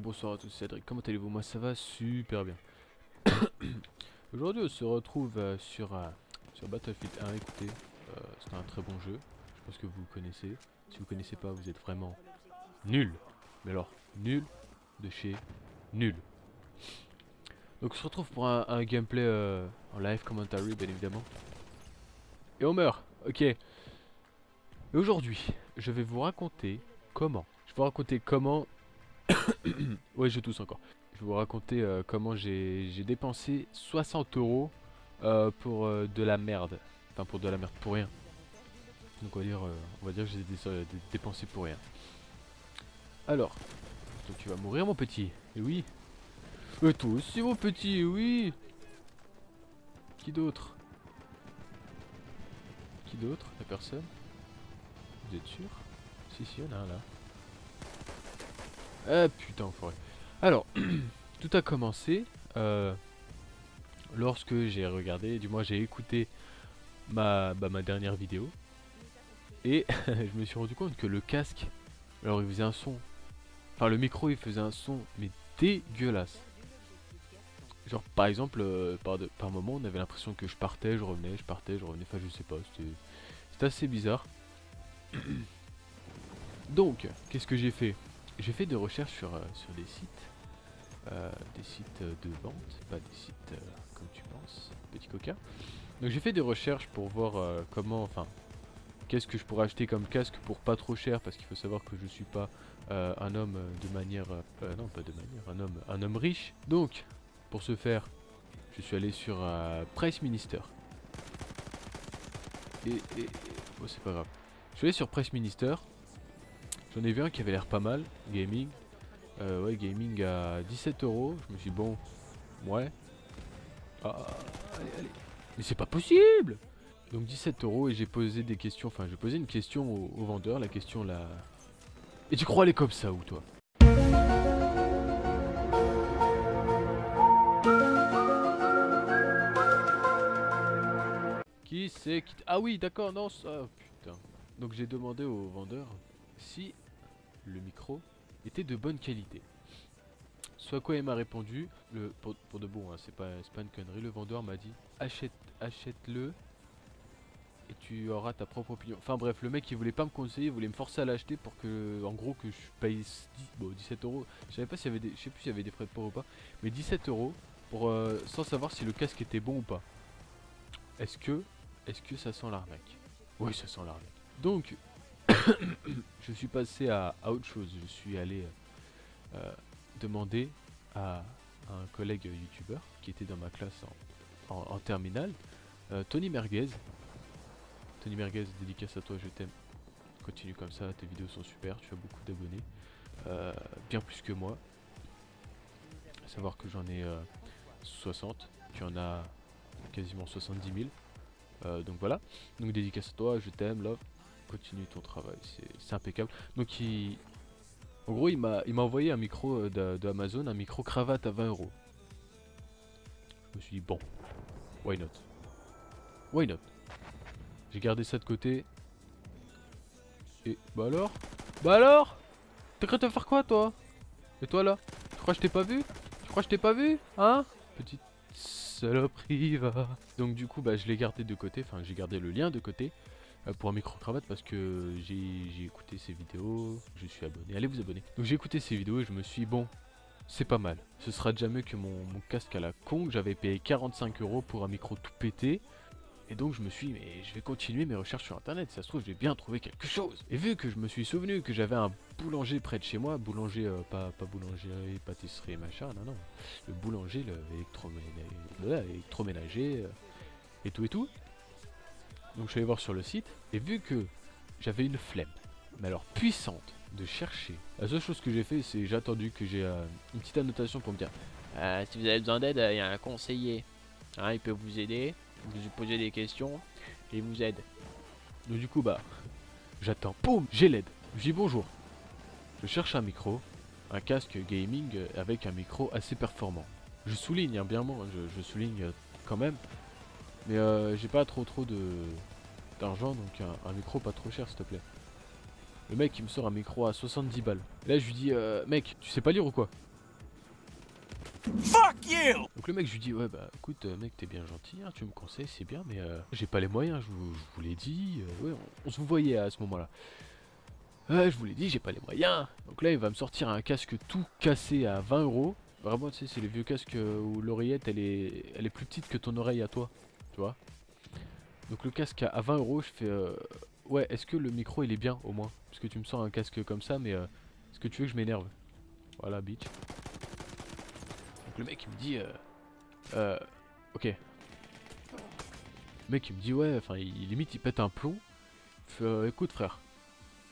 bonsoir à tous, c'est Cédric, comment allez-vous? Moi ça va super bien. Aujourd'hui on se retrouve sur Battlefield 1, écoutez, c'est un très bon jeu, je pense que vous connaissez. Si vous connaissez pas, vous êtes vraiment nul. Mais alors, nul de chez nul. Donc on se retrouve pour un gameplay en live commentary bien évidemment. Et on meurt, ok. Et aujourd'hui, je vais vous raconter comment. Ouais, je tousse encore. Je vais vous raconter comment j'ai dépensé 60 euros pour de la merde. Enfin, pour de la merde, pour rien. Donc on va dire que j'ai dépensé pour rien. Alors, toi tu vas mourir mon petit. Et oui. Et toi aussi mon petit, oui. Qui d'autre? Qui d'autre? La personne? Vous êtes sûr? Si, si, il y en a un là. Ah putain, enfoiré. Alors, tout a commencé lorsque j'ai regardé, du moins j'ai écouté ma dernière vidéo. Et je me suis rendu compte que le casque, alors il faisait un son, enfin le micro il faisait un son mais dégueulasse. Genre par exemple, par moment on avait l'impression que je partais, je revenais, enfin je sais pas, c'était assez bizarre. Donc, qu'est-ce que j'ai fait? J'ai fait des recherches sur des sites de vente, pas des sites comme tu penses, petit coquin. Donc j'ai fait des recherches pour voir comment, enfin, qu'est-ce que je pourrais acheter comme casque pour pas trop cher, parce qu'il faut savoir que je suis pas un homme de manière, non pas de manière, un homme riche. Donc, pour ce faire, je suis allé sur Price Minister. Oh c'est pas grave. Je suis allé sur Price Minister. J'en ai vu un qui avait l'air pas mal, gaming. Ouais, gaming à 17 euros. Je me suis dit, bon, ouais. Ah, allez. Mais c'est pas possible! Donc 17 euros et j'ai posé des questions, enfin j'ai posé une question au vendeur, la question là... Et tu crois aller comme ça ou toi? Qui c'est qui... Ah oui d'accord, non ça... putain. Donc j'ai demandé au vendeur si le micro était de bonne qualité. Soit quoi il m'a répondu, pour de bon, hein, c'est pas une connerie, le vendeur m'a dit achète-le et tu auras ta propre opinion. Enfin bref, le mec il voulait pas me conseiller, il voulait me forcer à l'acheter pour que, en gros, que je paye 17 euros. Je savais pas s'il y avait des, je sais plus s'il y avait des frais de port ou pas, mais 17 euros pour sans savoir si le casque était bon ou pas. Est-ce que ça sent l'arnaque? Oui, ça sent l'arnaque. Donc je suis passé à autre chose. Je suis allé demander à un collègue youtubeur qui était dans ma classe en terminale, Tony Merguez. Tony Merguez, dédicace à toi, je t'aime. Continue comme ça, tes vidéos sont super, tu as beaucoup d'abonnés. Bien plus que moi. À savoir que j'en ai 60, tu en as quasiment 70 000. Donc voilà. Donc dédicace à toi, je t'aime, love. Continue ton travail, c'est impeccable. Donc en gros il m'a envoyé un micro de Amazon, un micro cravate à 20 euros. Je me suis dit bon, why not? Why not? J'ai gardé ça de côté. Et bah alors? Bah alors? T'es prêt à faire quoi toi? Et toi là? Tu crois que je t'ai pas vu? Tu crois que je t'ai pas vu? Hein? Petite saloperie va. Donc du coup bah je l'ai gardé de côté, enfin j'ai gardé le lien de côté pour un micro cravate parce que j'ai écouté ses vidéos, je suis abonné, allez vous abonner. Donc j'ai écouté ses vidéos et je me suis dit bon, c'est pas mal. Ce sera déjà mieux que mon casque à la con, j'avais payé 45 euros pour un micro tout pété. Et donc je me suis dit, mais je vais continuer mes recherches sur internet, si ça se trouve je vais bien trouver quelque chose. Et vu que je me suis souvenu que j'avais un boulanger près de chez moi, boulanger, pas boulangerie, pâtisserie, machin, non, le boulanger, électroménager, et tout. Donc je suis allé voir sur le site, et vu que j'avais une flemme, mais alors puissante, de chercher, la seule chose que j'ai fait, c'est j'ai attendu que j'ai une petite annotation pour me dire, si vous avez besoin d'aide, il y a un conseiller, hein, il peut vous aider. Vous lui posez des questions et il vous aide. Donc du coup bah j'attends, boum, j'ai l'aide. Je dis bonjour. Je cherche un micro, un casque gaming avec un micro assez performant. Je souligne hein, bien moi, je souligne quand même. Mais j'ai pas trop d'argent, donc un micro pas trop cher s'il te plaît. Le mec il me sort un micro à 70 balles. Et là je lui dis mec, tu sais pas lire ou quoi? Fuck you! Donc le mec, je lui dis, ouais, bah écoute, mec, t'es bien gentil, hein, tu me conseilles, c'est bien, mais j'ai pas les moyens, je vous l'ai dit. Ouais, on se voyait à ce moment-là. Ouais, je vous l'ai dit, j'ai pas les moyens. Donc là, il va me sortir un casque tout cassé à 20 euros. Vraiment, tu sais, c'est les vieux casques où l'oreillette, elle est plus petite que ton oreille à toi. Tu vois? Donc le casque à 20 euros, je fais, ouais, est-ce que le micro, il est bien, au moins? Parce que tu me sors un casque comme ça, mais est-ce que tu veux que je m'énerve? Voilà, bitch. Donc le mec, il me dit, ok. Le mec, il me dit, ouais, enfin, limite, il pète un plomb. Il fait, écoute, frère,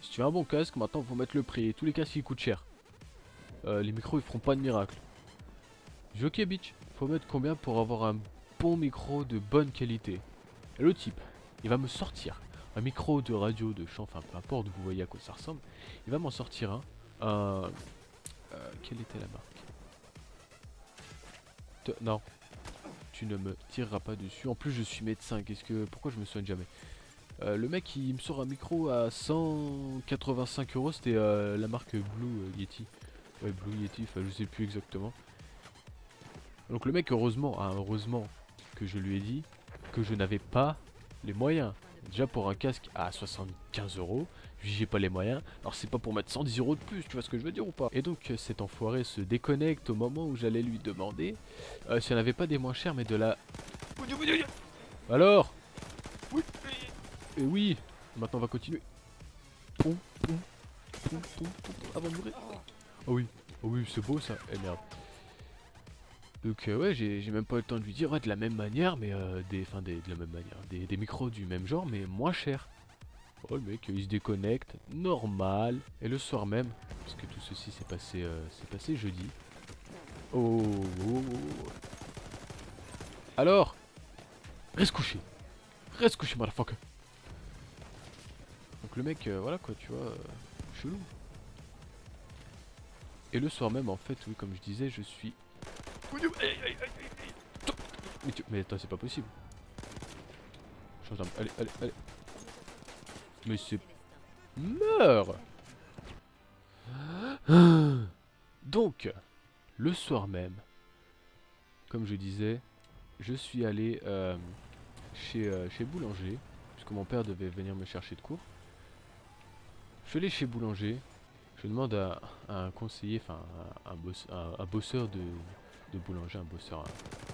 si tu veux un bon casque, maintenant, faut mettre le prix. Tous les casques, ils coûtent cher. Les micros, ils feront pas de miracle. Je dis, ok, bitch, faut mettre combien pour avoir un bon micro de bonne qualité? Et le type, il va me sortir un micro de radio, de chant, enfin peu importe, vous voyez à quoi ça ressemble. Il va m'en sortir quelle était la marque? Non, tu ne me tireras pas dessus. En plus, je suis médecin. Pourquoi je me soigne jamais? Le mec, il me sort un micro à 185 euros. C'était la marque Blue Yeti. Ouais, Blue Yeti. Enfin, je sais plus exactement. Donc le mec, heureusement que je lui ai dit que je n'avais pas les moyens. Déjà pour un casque à 75 euros, j'ai pas les moyens. Alors c'est pas pour mettre 110 euros de plus, tu vois ce que je veux dire ou pas? Et donc cet enfoiré se déconnecte au moment où j'allais lui demander si elle n'avait pas des moins chers, mais de la... Alors? Oui. Et oui. Maintenant on va continuer. Pom, pom, pom, pom, pom, avant de mourir. Oh oui, oh oui, c'est beau ça. Eh merde. Donc ouais, j'ai même pas eu le temps de lui dire, ouais, de la même manière, mais de la même manière, des micros du même genre, mais moins cher. Oh le mec, il se déconnecte, normal. Et le soir même, parce que tout ceci s'est passé jeudi. Oh, oh, oh. Alors, reste couché, motherfucker. Donc le mec, voilà quoi, tu vois, chelou. Et le soir même, en fait, oui, comme je disais, je suis... Mais attends, c'est pas possible. Change d'arme. Allez, allez, allez. Mais c'est... Meurs. Donc, le soir même, comme je disais, je suis allé chez Boulanger, puisque mon père devait venir me chercher de cours. Je suis allé chez Boulanger, je demande à un conseiller, enfin un bosseur de boulanger,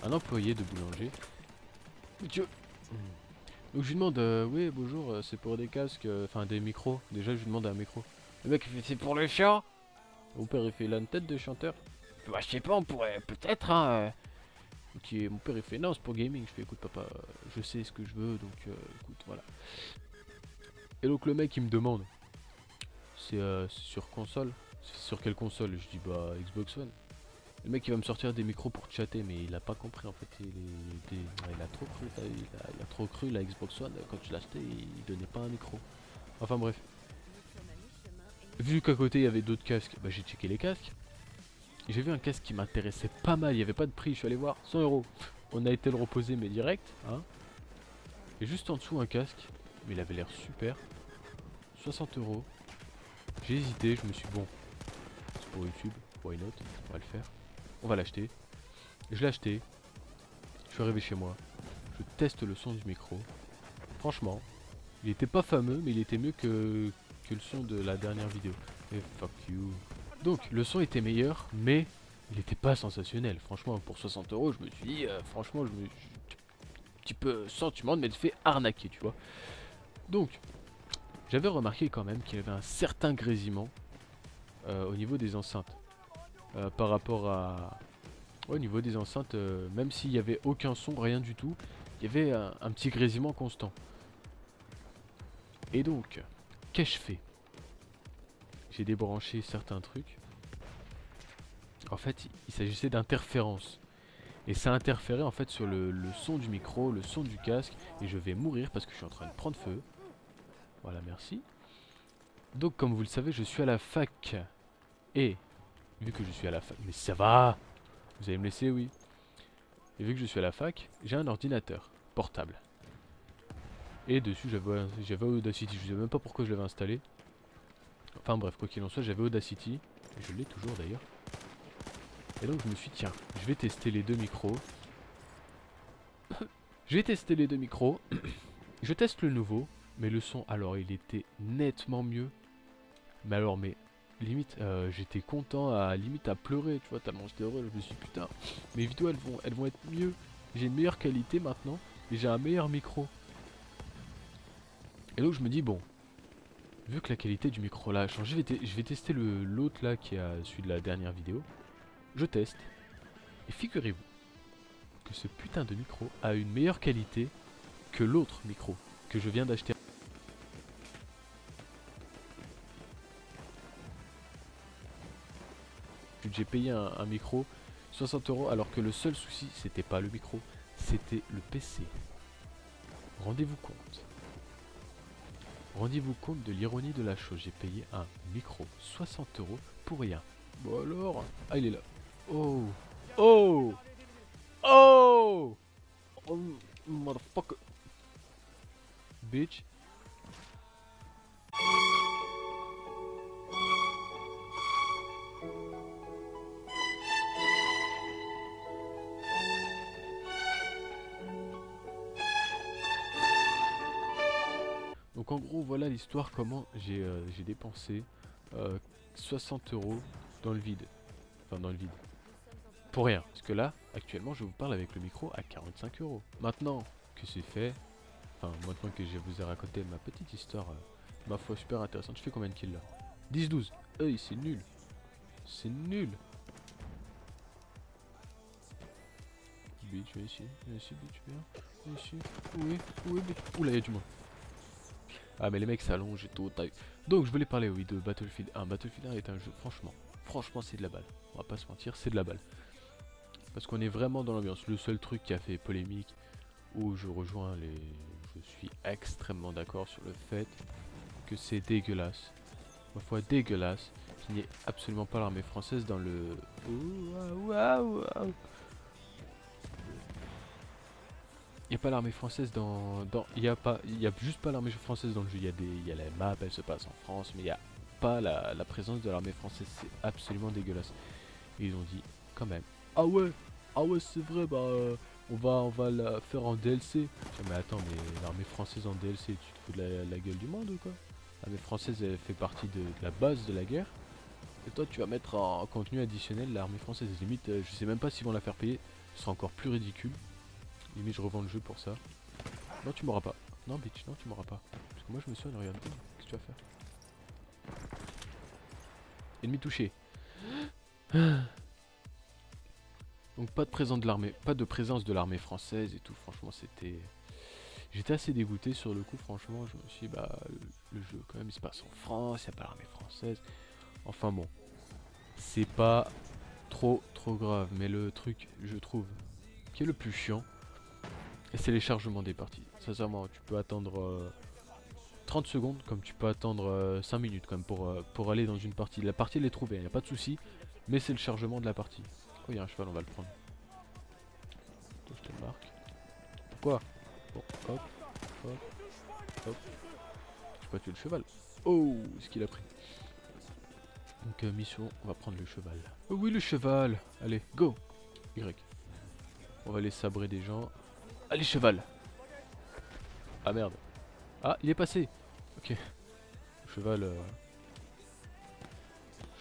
un employé de boulanger. Dieu. Donc je lui demande, oui bonjour, c'est pour des casques, enfin des micros. Déjà je lui demande un micro. Le mec il fait, c'est pour le chant. Mon père il fait, il a une tête de chanteur. Bah je sais pas, on pourrait peut-être hein. Mon père il fait, non c'est pour gaming. Je fais, écoute papa, je sais ce que je veux, donc écoute voilà. Et donc le mec il me demande, c'est sur console? C'est sur quelle console? Je dis bah Xbox One. Le mec il va me sortir des micros pour chatter, mais il a pas compris en fait. Il a trop cru, il a trop cru la Xbox One. Quand je l'ai acheté, il donnait pas un micro. Enfin bref. Vu qu'à côté il y avait d'autres casques, bah j'ai checké les casques. J'ai vu un casque qui m'intéressait pas mal, il n'y avait pas de prix, je suis allé voir, 100 euros. On a été le reposer mais direct, hein. Et juste en dessous un casque, mais il avait l'air super. 60 euros. J'ai hésité, je me suis dit, bon, c'est pour YouTube, why not, on va le faire. On va l'acheter. Je l'ai acheté. Je suis arrivé chez moi. Je teste le son du micro. Franchement, il était pas fameux, mais il était mieux que le son de la dernière vidéo. Et fuck you. Donc, le son était meilleur, mais il était pas sensationnel. Franchement, pour 60 euros, je me suis dit, franchement, un petit peu sentiment de m'être fait arnaquer, tu vois. Donc, j'avais remarqué quand même qu'il y avait un certain grésillement au niveau des enceintes. Par rapport à... Ouais, au niveau des enceintes, même s'il n'y avait aucun son, rien du tout, il y avait un petit grésillement constant. Et donc, qu'ai-je fait? J'ai débranché certains trucs. En fait, il s'agissait d'interférences. Et ça interférait en fait sur le son du micro, le son du casque. Et je vais mourir parce que je suis en train de prendre feu. Voilà, merci. Donc, comme vous le savez, je suis à la fac. Et, vu que je suis à la fac... Mais ça va! Vous allez me laisser, oui. Et vu que je suis à la fac, j'ai un ordinateur portable. Et dessus, j'avais Audacity. Je ne sais même pas pourquoi je l'avais installé. Enfin bref, quoi qu'il en soit, j'avais Audacity. Je l'ai toujours d'ailleurs. Et donc je me suis dit tiens, je vais tester les deux micros. J'ai testé les deux micros. Je teste le nouveau, mais le son, alors il était nettement mieux. Mais alors, mais limite, j'étais content, limite à pleurer, tu vois, tellement j'étais heureux. Je me suis dit putain, mes vidéos elles vont être mieux. J'ai une meilleure qualité maintenant, et j'ai un meilleur micro. Et donc je me dis bon, vu que la qualité du micro là a changé, je vais tester l'autre là qui a celui de la dernière vidéo. Je teste, et figurez-vous que ce putain de micro a une meilleure qualité que l'autre micro que je viens d'acheter. J'ai payé un micro 60 € alors que le seul souci c'était pas le micro, c'était le PC. Rendez-vous compte. Rendez-vous compte de l'ironie de la chose. J'ai payé un micro 60 € pour rien. Bon alors. Ah il est là. Oh. Oh. Oh. Oh motherfucker. Bitch. Donc en gros voilà l'histoire comment j'ai dépensé 60 € dans le vide. Enfin dans le vide. Pour rien. Parce que là, actuellement je vous parle avec le micro à 45 €. Maintenant que c'est fait, enfin maintenant que je vous ai raconté ma petite histoire, ma foi super intéressante, je fais combien de kills là? 10-12. Hey c'est nul. C'est nul. Bitch, viens ici, bitch, viens ici. Oui, bitch. Oula, y'a du monde. Ah mais les mecs s'allongent et tout. Donc je voulais parler oui de Battlefield 1. Battlefield 1 est un jeu franchement c'est de la balle. On va pas se mentir, c'est de la balle. Parce qu'on est vraiment dans l'ambiance. Le seul truc qui a fait polémique, où je rejoins les... Je suis extrêmement d'accord sur le fait que c'est dégueulasse. Ma foi dégueulasse. Qu'il n'y ait absolument pas l'armée française dans le... Il n'y a pas l'armée française il y a juste pas l'armée française dans le jeu. Il y a la map, elle se passe en France, mais il n'y a pas la présence de l'armée française. C'est absolument dégueulasse. Et ils ont dit quand même. Ah ouais c'est vrai, bah on va la faire en DLC. Mais attends, mais l'armée française en DLC, tu te fous de la gueule du monde ou quoi? L'armée française elle fait partie de la base de la guerre. Et toi tu vas mettre en contenu additionnel l'armée française. Limite, je sais même pas s'ils vont la faire payer. Ce sera encore plus ridicule. Limite je revends le jeu pour ça. Non tu m'auras pas. Non bitch, non tu m'auras pas. Parce que moi je me soigne, regarde. Qu'est-ce que tu vas faire? Ennemi touché. Donc pas de présence de l'armée française et tout, franchement c'était... J'étais assez dégoûté sur le coup, franchement, je me suis dit bah le jeu quand même il se passe en France, il n'y a pas l'armée française. Enfin bon, c'est pas trop grave, mais le truc je trouve qui est le plus chiant, c'est les chargements des parties. Sincèrement, tu peux attendre 30 secondes comme tu peux attendre 5 minutes quand même pour aller dans une partie. La partie elle est trouvée, il n'y a pas de souci, mais c'est le chargement de la partie. Oh il y a un cheval, on va le prendre. Toi, je te le marque. Pourquoi? Bon, hop, hop, hop. J'ai pas tué le cheval. Oh, ce qu'il a pris. Donc mission, on va prendre le cheval. Oh oui le cheval. Allez, go. Y. On va aller sabrer des gens. Allez cheval. Ah merde. Ah, il est passé. Ok. Cheval.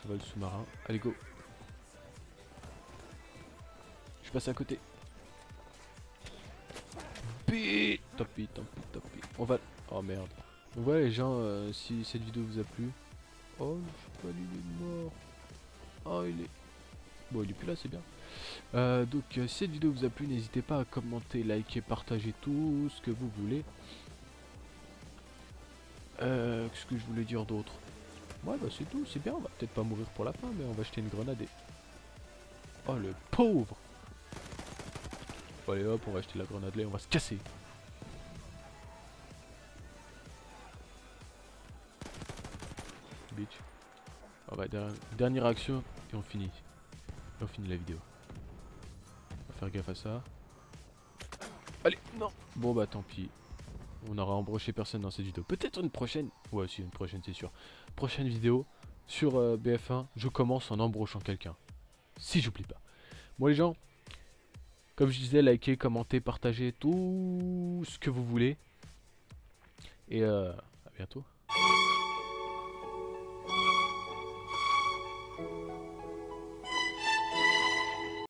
Cheval sous-marin. Allez go. Je passe à côté. Tant pis. On va... Oh merde. Donc voilà les gens, si cette vidéo vous a plu... Oh le cheval il est mort. Oh il est... Bon il est plus là, c'est bien. Donc si cette vidéo vous a plu, n'hésitez pas à commenter, liker, partager tout ce que vous voulez. Qu'est-ce que je voulais dire d'autre? Ouais bah c'est tout, c'est bien, on va peut-être pas mourir pour la fin, mais on va jeter une grenade et... Oh le pauvre. Bon, allez hop, on va acheter la grenade là et on va se casser. Bitch. On va dernière action et on finit. Et on finit la vidéo. On va faire gaffe à ça. Allez, non. Bon bah tant pis. On aura embroché personne dans cette vidéo. Peut-être une prochaine. Ouais si une prochaine c'est sûr. Prochaine vidéo sur BF1. Je commence en embrochant quelqu'un. Si j'oublie pas. Bon les gens, comme je disais, likez, commentez, partagez tout ce que vous voulez. Et à bientôt.